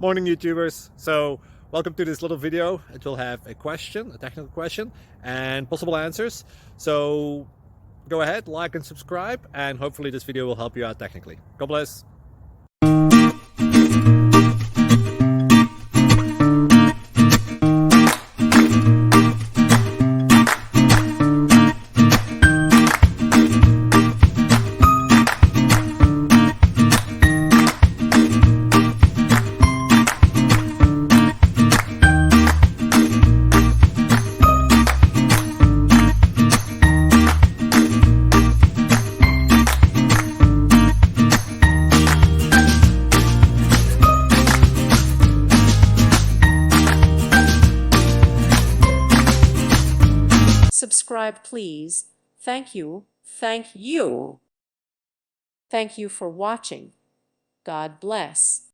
Morning YouTubers. So welcome to this little video. It will have a question, a technical question, and possible answers. So go ahead, like and subscribe, and hopefully this video will help you out technically. God bless. Subscribe, please. Thank you. Thank you. Thank you for watching. God bless.